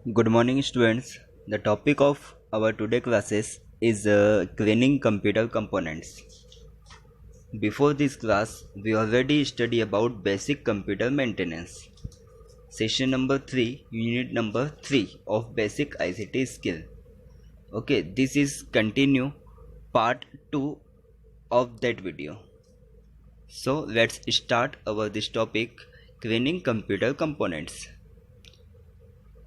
Good morning, students. The topic of our today classes is cleaning computer components. Before this class, we already studied about basic computer maintenance. Session number 3, unit number 3 of basic ICT skill. Okay, this is continue part 2 of that video. So let's start our this topic, cleaning computer components.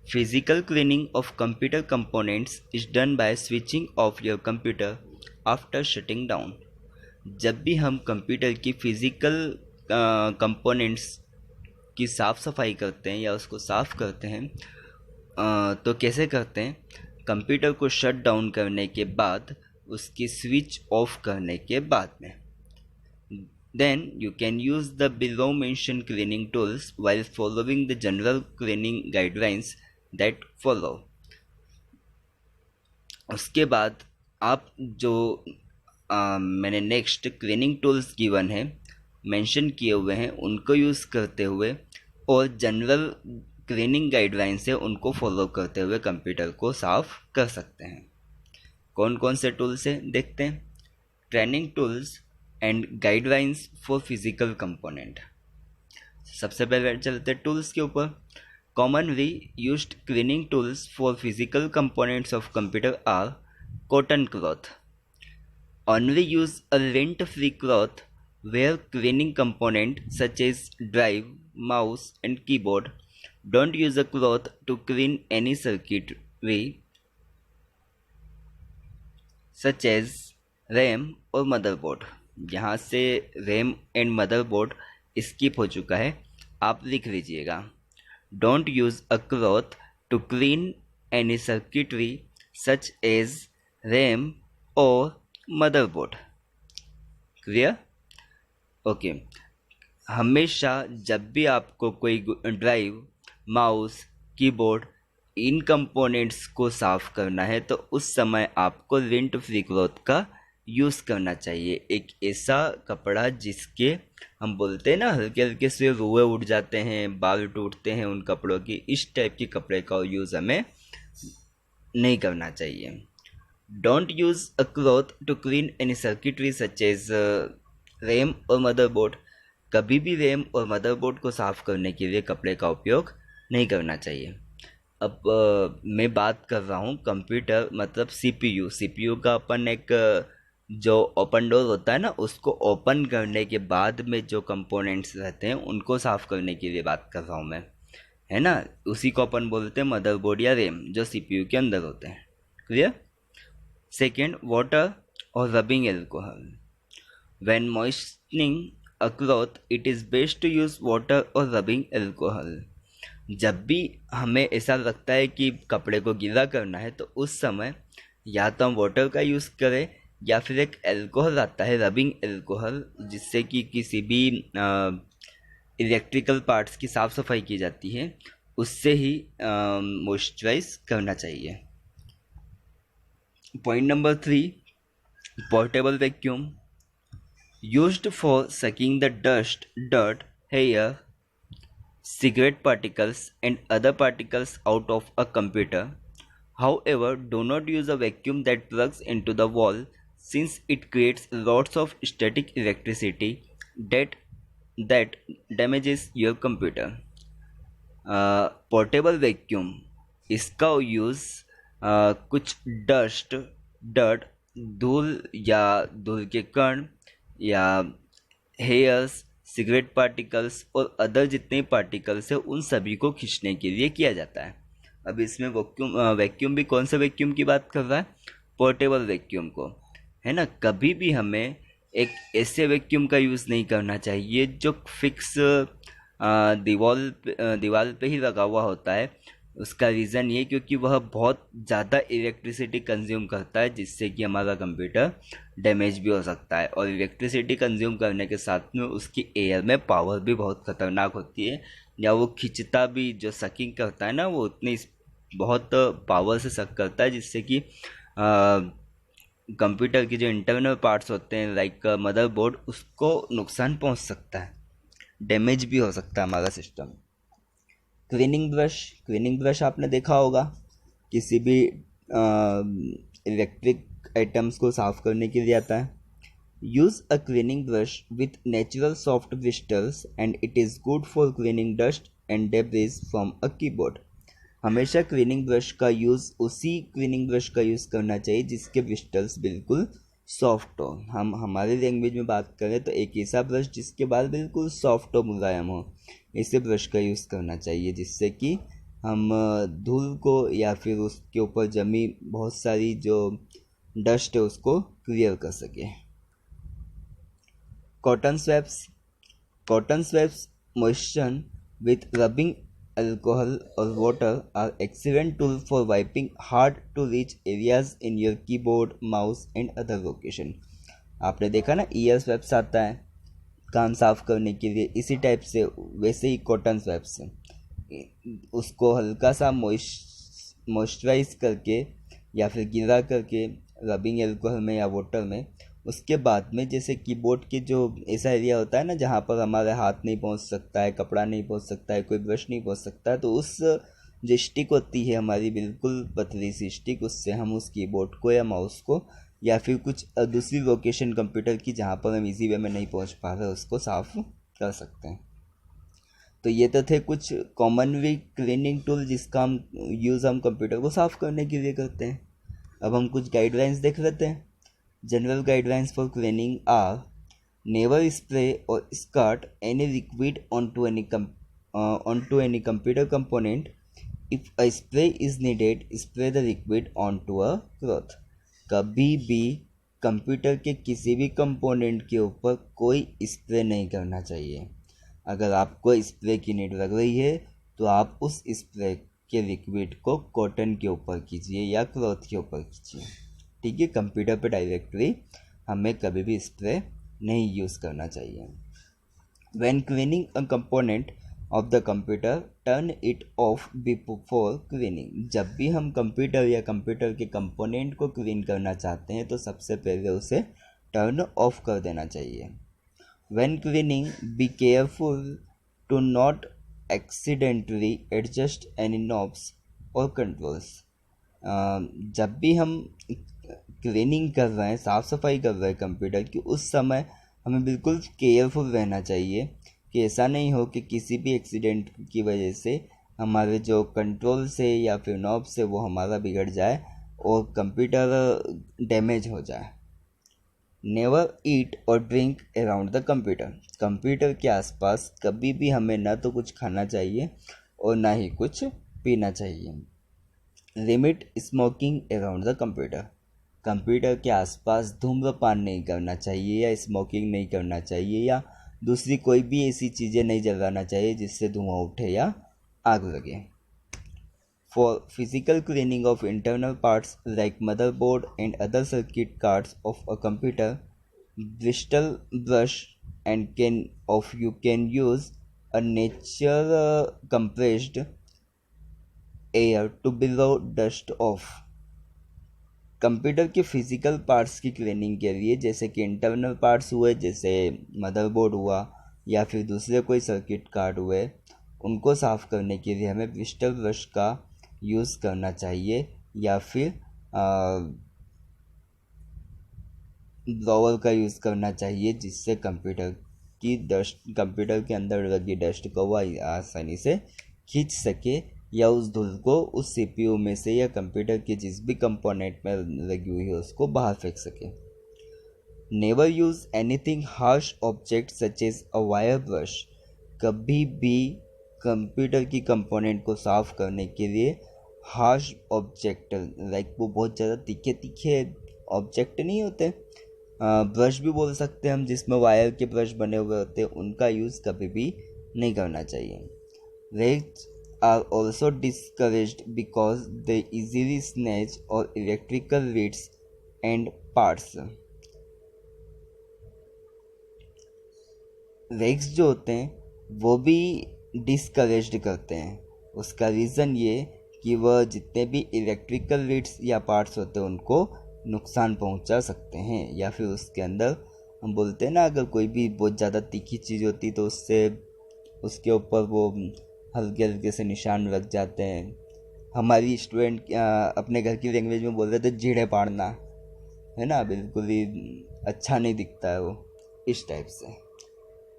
Physical cleaning of computer components is done by switching off your computer after shutting down. जब भी हम computer की physical components की साफ़ सफाई करते हैं या उसको साफ़ करते हैं तो कैसे करते हैं? कंप्यूटर को शट डाउन करने के बाद, उसकी स्विच ऑफ करने के बाद में. Then you can use the below mentioned cleaning tools while following the general cleaning guidelines that follow. उसके बाद आप जो मैंने नेक्स्ट क्लीनिंग टूल्स गिवन है, मेंशन किए हुए हैं, उनको यूज़ करते हुए और जनरल क्लीनिंग गाइडलाइंस है उनको फॉलो करते हुए कंप्यूटर को साफ़ कर सकते हैं. कौन कौन से टूल्स हैं देखते हैं. Training tools and guidelines for physical component. सबसे पहले चलते हैं टूल्स के ऊपर. Commonly used cleaning tools for physical components of computer are cotton cloth. Only use a lint-free cloth where cleaning component such as drive, mouse and keyboard. Don't use a cloth to clean any circuitry such as RAM और motherboard. यहाँ से RAM and motherboard skip हो चुका है, आप लिख लीजिएगा. Don't use a cloth to clean any circuitry such as RAM or motherboard. Clear? Okay. हमेशा जब भी आपको कोई ड्राइव, माउस, कीबोर्ड इन कंपोनेंट्स को साफ़ करना है तो उस समय आपको लिंट फ्री क्लॉथ का यूज़ करना चाहिए. एक ऐसा कपड़ा जिसके हम बोलते हैं ना हल्के हल्के से रुए उठ जाते हैं, बाल टूटते हैं उन कपड़ों की, इस टाइप के कपड़े का यूज़ हमें नहीं करना चाहिए. Don't use a cloth to clean any circuitry such as RAM और मदरबोर्ड. कभी भी रैम और मदरबोर्ड को साफ़ करने के लिए कपड़े का उपयोग नहीं करना चाहिए. अब मैं बात कर रहा हूँ कंप्यूटर मतलब CPU. CPU का अपन एक जो ओपन डोर होता है ना, उसको ओपन करने के बाद में जो कंपोनेंट्स रहते हैं उनको साफ़ करने के लिए बात कर रहा हूँ मैं, है ना. उसी को अपन बोलते हैं मदरबोर्ड या रैम जो CPU के अंदर होते हैं. क्लियर? सेकेंड, वाटर और rubbing alcohol. When moistening a cloth it is best to use water और रबिंग एल्कोहल. जब भी हमें ऐसा लगता है कि कपड़े को गीला करना है तो उस समय या तो हम वाटर का यूज़ करें या फिर एक एल्कोहल आता है रबिंग एल्कोहल, जिससे कि किसी भी इलेक्ट्रिकल पार्ट्स की साफ़ सफाई की जाती है, उससे ही मॉइस्चराइज करना चाहिए. Point number 3, portable vacuum. Used for sucking the dust, dirt, hair, cigarette particles and other particles out of a computer. However, do not use a vacuum that plugs into the wall since it creates lots of static electricity that damages your computer. Portable vacuum, इसका use कुछ dirt, धूल या धूल के कण या hairs, cigarette particles और other जितने पार्टिकल्स हैं उन सभी को खींचने के लिए किया जाता है. अब इसमें वैक्यूम भी कौन सा वैक्यूम की बात कर रहा है? पोर्टेबल वैक्यूम को, है ना. कभी भी हमें एक ऐसे वैक्यूम का यूज़ नहीं करना चाहिए जो फिक्स दीवार पे ही लगा हुआ होता है. उसका रीज़न ये क्योंकि वह बहुत ज़्यादा इलेक्ट्रिसिटी कंज्यूम करता है, जिससे कि हमारा कंप्यूटर डैमेज भी हो सकता है. और इलेक्ट्रिसिटी कंज्यूम करने के साथ में उसकी एयर में पावर भी बहुत ख़तरनाक होती है, या वो खींचता भी, जो सकिंग करता है ना, वो उतनी बहुत पावर से सक करता है जिससे कि कंप्यूटर के जो इंटरनल पार्ट्स होते हैं लाइक मदरबोर्ड, उसको नुकसान पहुंच सकता है, डैमेज भी हो सकता है हमारा सिस्टम. क्लीनिंग ब्रश आपने देखा होगा, किसी भी इलेक्ट्रिक आइटम्स को साफ करने के लिए आता है। Use a cleaning brush with natural soft bristles and it is good for cleaning dust and debris from a keyboard. हमेशा क्लीनिंग ब्रश का यूज़ उसी क्लीनिंग ब्रश का यूज़ करना चाहिए जिसके ब्रिस्टल्स बिल्कुल सॉफ्ट हो। हम हमारे लैंग्वेज में बात करें तो एक ऐसा ब्रश जिसके बाल बिल्कुल सॉफ्ट और मुलायम हो, ऐसे ब्रश का यूज़ करना चाहिए जिससे कि हम धूल को या फिर उसके ऊपर जमी बहुत सारी जो डस्ट है उसको क्लियर कर सके। Cotton swaps moisture with rubbing alcohol or water are excellent tool for wiping hard to reach areas in your keyboard, mouse and other location। आपने देखा ना ईयर स्वैप्स आता है कान साफ करने के लिए, इसी टाइप से वैसे ही कॉटन स्वैप्स उसको हल्का सा मॉइस्चराइज करके या फिर गिरा करके रबिंग एल्कोहल में या वाटर में, उसके बाद में जैसे कीबोर्ड के जो ऐसा एरिया होता है ना जहाँ पर हमारा हाथ नहीं पहुँच सकता है, कपड़ा नहीं पहुँच सकता है, कोई ब्रश नहीं पहुँच सकता है, तो उस जो स्टिक होती है हमारी बिल्कुल पतली सी स्टिक, उससे हम उस कीबोर्ड को या माउस को या फिर कुछ दूसरी लोकेशन कंप्यूटर की जहाँ पर हम इजी वे में नहीं पहुँच पा रहे उसको साफ कर सकते हैं। तो ये तो थे कुछ कॉमनली क्लीनिंग टूल जिसका हम यूज़ हम कंप्यूटर को साफ करने के लिए करते हैं। अब हम कुछ गाइडलाइंस देख लेते हैं। General guidelines for cleaning are never spray or squirt any liquid onto any computer component. If a spray is needed, spray the liquid onto a cloth। कभी भी कंप्यूटर के किसी भी कंपोनेंट के ऊपर कोई स्प्रे नहीं करना चाहिए। अगर आपको स्प्रे की नीड लग रही है तो आप उस स्प्रे के लिक्विड को कॉटन के ऊपर कीजिए या क्लॉथ के ऊपर कीजिए, ठीक है। कंप्यूटर पे डायरेक्टली हमें कभी भी स्प्रे नहीं यूज़ करना चाहिए। When cleaning a component of the computer turn it of before cleaning. जब भी हम कंप्यूटर या कंप्यूटर के कंपोनेंट को क्लीन करना चाहते हैं तो सबसे पहले उसे टर्न ऑफ कर देना चाहिए। When cleaning, be careful to not accidentally adjust any knobs or controls। जब भी हम क्लीनिंग कर रहे हैं, साफ़ सफाई कर रहे हैं कंप्यूटर की, उस समय हमें बिल्कुल केयरफुल रहना चाहिए कि ऐसा नहीं हो कि किसी भी एक्सीडेंट की वजह से हमारे जो कंट्रोल से या फिर नॉब से वो हमारा बिगड़ जाए और कंप्यूटर डैमेज हो जाए। नेवर ईट और drink around the computer. Computer के आसपास कभी भी हमें ना तो कुछ खाना चाहिए और ना ही कुछ पीना चाहिए। Limit smoking around the computer. Computer के आसपास धूम्रपान नहीं करना चाहिए या स्मोकिंग नहीं करना चाहिए या दूसरी कोई भी ऐसी चीज़ें नहीं जलाना चाहिए जिससे धुआं उठे या आग लगे। For physical cleaning of internal parts like motherboard and other circuit cards of a computer, Bristol brush and you can use a natural compressed air to blow dust off। Computer के फिजिकल पार्ट्स की cleaning के लिए जैसे कि internal parts हुए, जैसे motherboard हुआ या फिर दूसरे कोई सर्किट कार्ड हुए, उनको साफ़ करने के लिए हमें ब्रिस्टल ब्रश का यूज़ करना चाहिए या फिर ब्लोअर का यूज़ करना चाहिए जिससे कंप्यूटर के अंदर लगी डस्ट को वह आसानी से खींच सके या उस धूल को उस सीपीयू में से या कंप्यूटर के जिस भी कंपोनेंट में लगी हुई है उसको बाहर फेंक सके। Never use anything harsh object such as a wire brush. कभी भी कंप्यूटर की कंपोनेंट को साफ़ करने के लिए हार्श ऑब्जेक्ट लाइक वो बहुत ज़्यादा तीखे ऑब्जेक्ट नहीं होते, ब्रश भी बोल सकते हैं हम, जिसमें वायर के ब्रश बने हुए होते हैं, उनका यूज़ कभी भी नहीं करना चाहिए। Rags are also discouraged because they easily snag or electrical leads and parts. Rags जो होते हैं वो भी डिस्करेज्ड करते हैं। उसका रीज़न ये कि वह जितने भी इलेक्ट्रिकल लीड्स या पार्ट्स होते हैं उनको नुकसान पहुंचा सकते हैं, या फिर उसके अंदर हम बोलते हैं ना अगर कोई भी बहुत ज़्यादा तीखी चीज़ होती तो उससे उसके ऊपर वो हल्के हल्के से निशान लग जाते हैं। हमारी स्टूडेंट अपने घर की लैंग्वेज में बोल रहे थे जीड़े पाड़ना, है ना, बिल्कुल ही अच्छा नहीं दिखता है वो, इस टाइप से।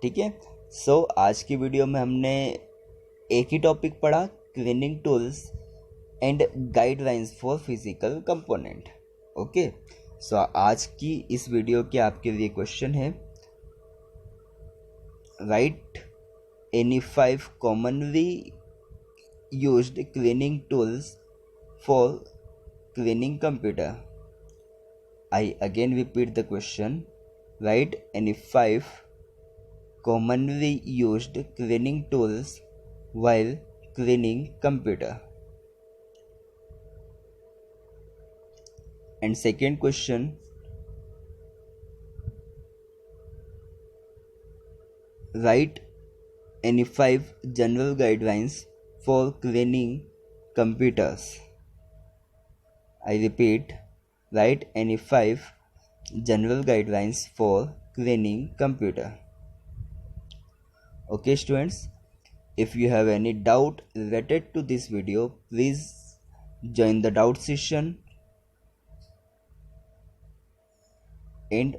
ठीक है, सो आज की वीडियो में हमने एक ही टॉपिक पढ़ा, cleaning tools and guidelines for physical component. Okay, so आज की इस वीडियो के आपके लिए क्वेश्चन है, write any 5 commonly used cleaning tools for cleaning computer. I again repeat the question, write any 5 commonly used cleaning tools while cleaning computer. And second question, write any 5 general guidelines for cleaning computers. I repeat, write any 5 general guidelines for cleaning computer. Okay students, if you have any doubt related to this video, please join the doubt session and